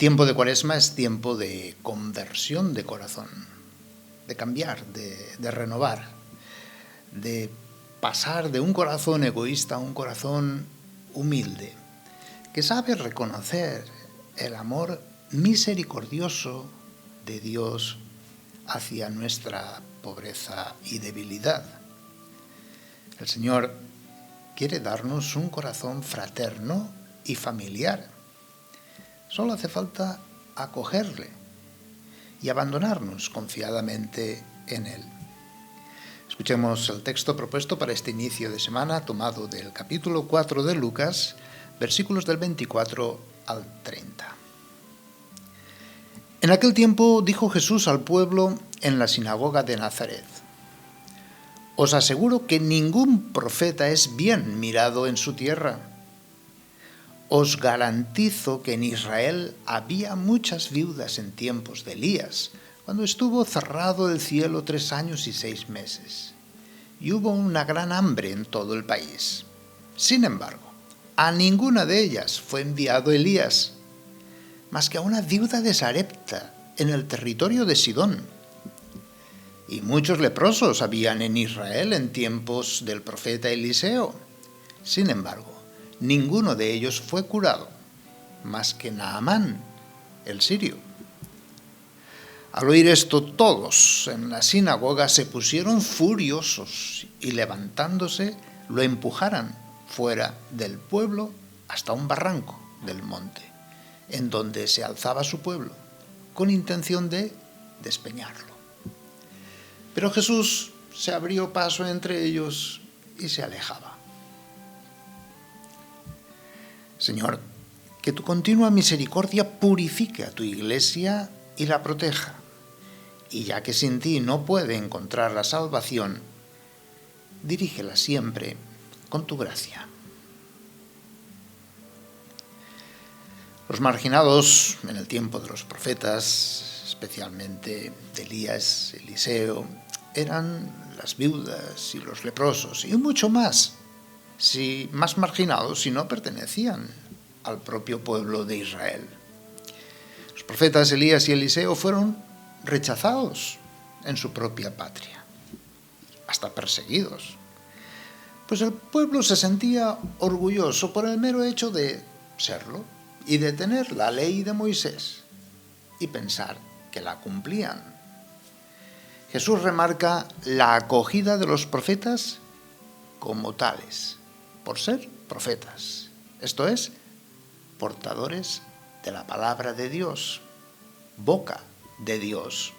tiempo de Cuaresma es tiempo de conversión de corazón, de cambiar, de renovar, de pasar de un corazón egoísta a un corazón humilde, que sabe reconocer el amor misericordioso de Dios hacia nuestra pobreza y debilidad. El Señor quiere darnos un corazón fraterno y familiar. Solo hace falta acogerle y abandonarnos confiadamente en Él. Escuchemos el texto propuesto para este inicio de semana, tomado del capítulo 4 de Lucas, versículos del 24 al 30. En aquel tiempo dijo Jesús al pueblo en la sinagoga de Nazaret: Os aseguro que ningún profeta es bien mirado en su tierra. Os garantizo que en Israel había muchas viudas en tiempos de Elías, cuando estuvo cerrado el cielo 3 años y 6 meses, y hubo una gran hambre en todo el país. Sin embargo, a ninguna de ellas fue enviado Elías, más que a una viuda de Sarepta, en el territorio de Sidón. Y muchos leprosos habían en Israel en tiempos del profeta Eliseo. Sin embargo, ninguno de ellos fue curado, más que Naamán, el sirio. Al oír esto, todos en la sinagoga se pusieron furiosos y, levantándose, lo empujaron fuera del pueblo hasta un barranco del monte, en donde se alzaba su pueblo, con intención de despeñarlo. Pero Jesús se abrió paso entre ellos y se alejaba. Señor, que tu continua misericordia purifique a tu iglesia y la proteja, y ya que sin ti no puede encontrar la salvación, dirígela siempre con tu gracia. Los marginados en el tiempo de los profetas, especialmente de Elías, Eliseo, eran las viudas y los leprosos, y mucho más, más marginados si no pertenecían al propio pueblo de Israel. Los profetas Elías y Eliseo fueron rechazados en su propia patria, hasta perseguidos, pues el pueblo se sentía orgulloso por el mero hecho de serlo y de tener la ley de Moisés y pensar que la cumplían. Jesús remarca la acogida de los profetas como tales, por ser profetas, esto es, portadores de la palabra de Dios, boca de Dios,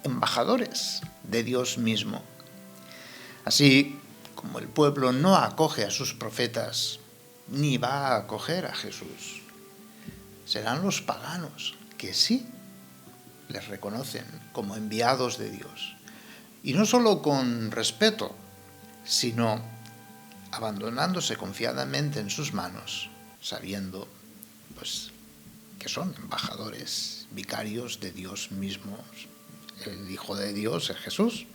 embajadores de Dios mismo. Así como el pueblo no acoge a sus profetas, ni va a acoger a Jesús, serán los paganos que sí les reconocen como enviados de Dios. Y no solo con respeto, sino abandonándose confiadamente en sus manos, sabiendo pues que son embajadores, vicarios de Dios mismo, el Hijo de Dios es Jesús.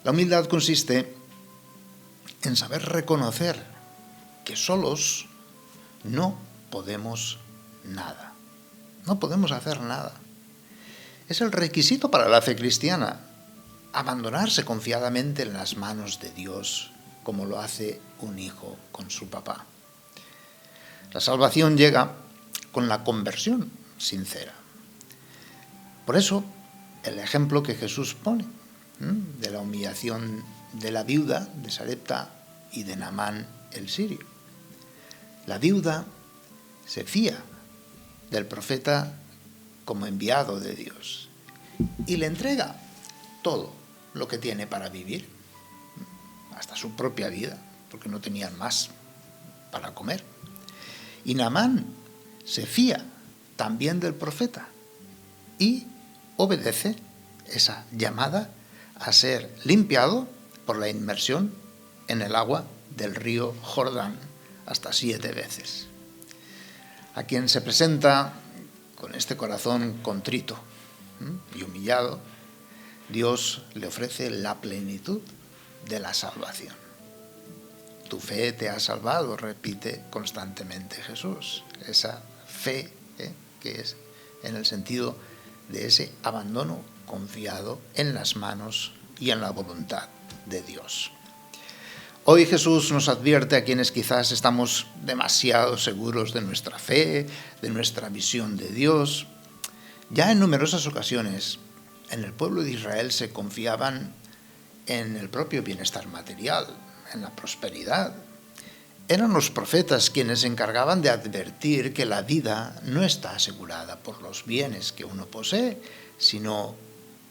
La humildad consiste en saber reconocer que solos no podemos nada, no podemos hacer nada. Es el requisito para la fe cristiana, abandonarse confiadamente en las manos de Dios, como lo hace un hijo con su papá. La salvación llega con la conversión sincera. Por eso, el ejemplo que Jesús pone de la humillación de la viuda de Sarepta y de Naamán el sirio. La viuda se fía del profeta como enviado de Dios y le entrega todo lo que tiene para vivir, hasta su propia vida, porque no tenían más para comer. Y Naamán se fía también del profeta y obedece esa llamada a ser limpiado por la inmersión en el agua del río Jordán hasta 7 veces. A quien se presenta con este corazón contrito y humillado, Dios le ofrece la plenitud de la salvación. Tu fe te ha salvado, repite constantemente Jesús. Esa fe que es en el sentido de ese abandono confiado en las manos y en la voluntad de Dios. Hoy Jesús nos advierte a quienes quizás estamos demasiado seguros de nuestra fe, de nuestra visión de Dios. Ya en numerosas ocasiones en el pueblo de Israel se confiaban en el propio bienestar material, en la prosperidad. Eran los profetas quienes se encargaban de advertir que la vida no está asegurada por los bienes que uno posee, sino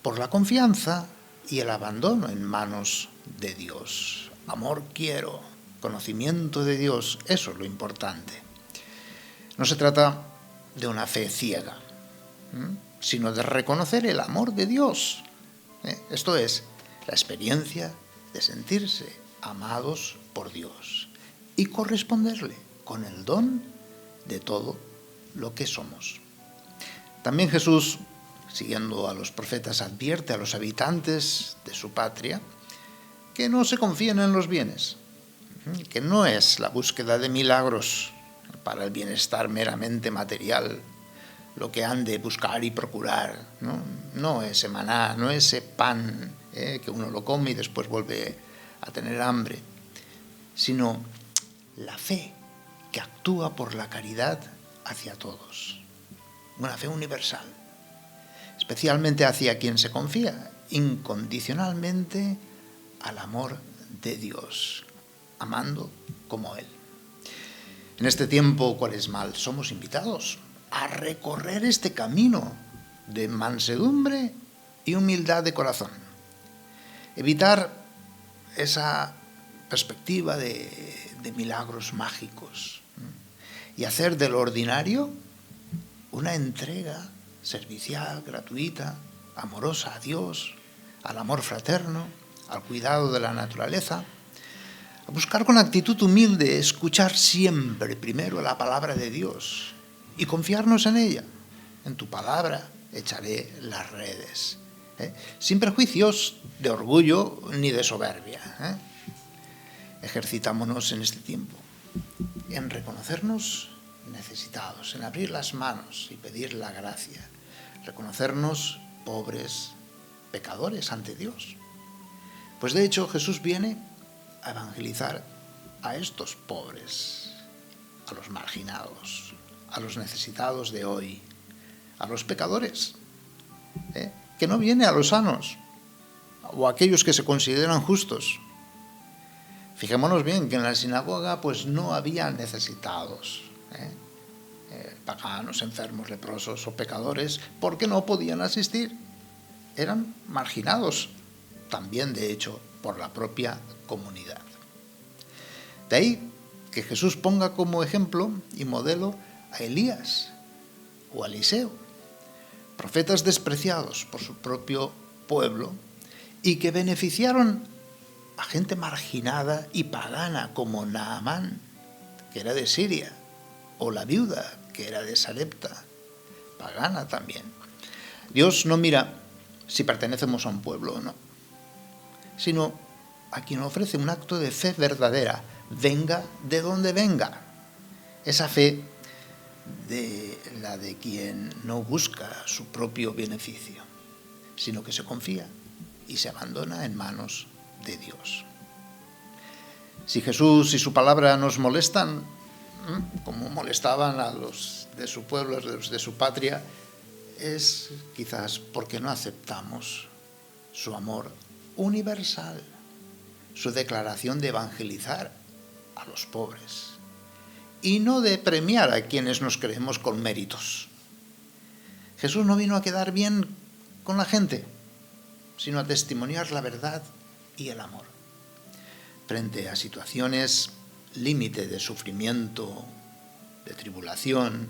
por la confianza y el abandono en manos de Dios. Amor quiero, conocimiento de Dios, eso es lo importante. No se trata de una fe ciega, sino de reconocer el amor de Dios. Esto es, la experiencia de sentirse amados por Dios y corresponderle con el don de todo lo que somos. También Jesús, siguiendo a los profetas, advierte a los habitantes de su patria que no se confíen en los bienes, que no es la búsqueda de milagros para el bienestar meramente material lo que han de buscar y procurar, no ese maná, no ese pan que uno lo come y después vuelve a tener hambre, sino la fe que actúa por la caridad hacia todos, una fe universal, especialmente hacia quien se confía incondicionalmente al amor de Dios, amando como Él. En este tiempo cuaresmal somos invitados a recorrer este camino de mansedumbre y humildad de corazón. Evitar esa perspectiva de milagros mágicos y hacer de lo ordinario una entrega servicial, gratuita, amorosa a Dios, al amor fraterno, al cuidado de la naturaleza, a buscar con actitud humilde escuchar siempre primero la palabra de Dios y confiarnos en ella. En tu palabra echaré las redes, sin prejuicios de orgullo ni de soberbia. Ejercitámonos en este tiempo en reconocernos necesitados, en abrir las manos y pedir la gracia, reconocernos pobres, pecadores ante Dios. Pues de hecho Jesús viene a evangelizar a estos pobres, a los marginados, a los necesitados de hoy, a los pecadores, que no viene a los sanos o a aquellos que se consideran justos. Fijémonos bien que en la sinagoga pues no había necesitados, paganos, enfermos, leprosos o pecadores, porque no podían asistir. Eran marginados, también de hecho por la propia comunidad. De ahí que Jesús ponga como ejemplo y modelo a Elías o a Eliseo, profetas despreciados por su propio pueblo y que beneficiaron a gente marginada y pagana como Naamán, que era de Siria, o la viuda, que era de Sarepta, pagana también. Dios no mira si pertenecemos a un pueblo o no, sino a quien ofrece un acto de fe verdadera, venga de donde venga. Esa fe de la de quien no busca su propio beneficio, sino que se confía y se abandona en manos de Dios. Si Jesús y su palabra nos molestan, como molestaban a los de su pueblo, a los de su patria, es quizás porque no aceptamos su amor universal, su declaración de evangelizar a los pobres y no de premiar a quienes nos creemos con méritos. Jesús no vino a quedar bien con la gente, sino a testimoniar la verdad y el amor. Frente a situaciones límite de sufrimiento, de tribulación,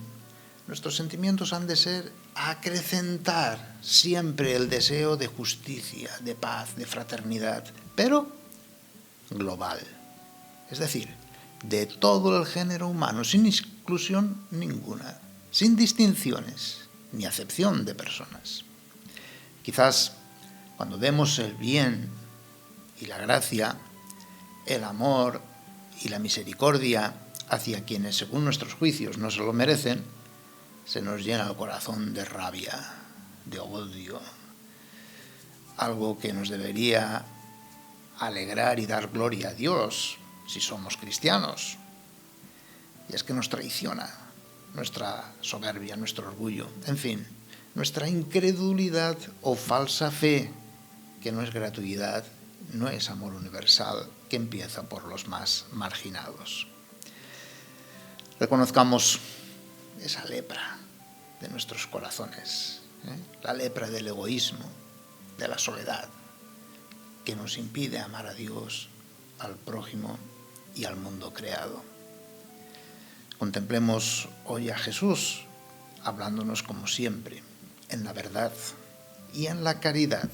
nuestros sentimientos han de ser acrecentar siempre el deseo de justicia, de paz, de fraternidad, pero global, es decir, de todo el género humano, sin exclusión ninguna, sin distinciones ni acepción de personas. Quizás cuando vemos el bien y la gracia, el amor y la misericordia hacia quienes según nuestros juicios no se lo merecen, se nos llena el corazón de rabia, de odio, algo que nos debería alegrar y dar gloria a Dios si somos cristianos. Y es que nos traiciona nuestra soberbia, nuestro orgullo, en fin, nuestra incredulidad o falsa fe, que no es gratuidad, no es amor universal, que empieza por los más marginados. Reconozcamos esa lepra de nuestros corazones, la lepra del egoísmo, de la soledad, que nos impide amar a Dios, al prójimo y al mundo creado. Contemplemos hoy a Jesús, hablándonos como siempre, en la verdad y en la caridad,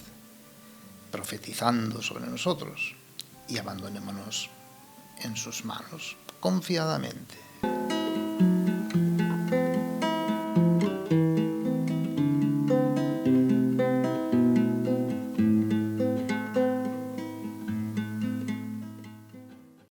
profetizando sobre nosotros, y abandonémonos en sus manos confiadamente.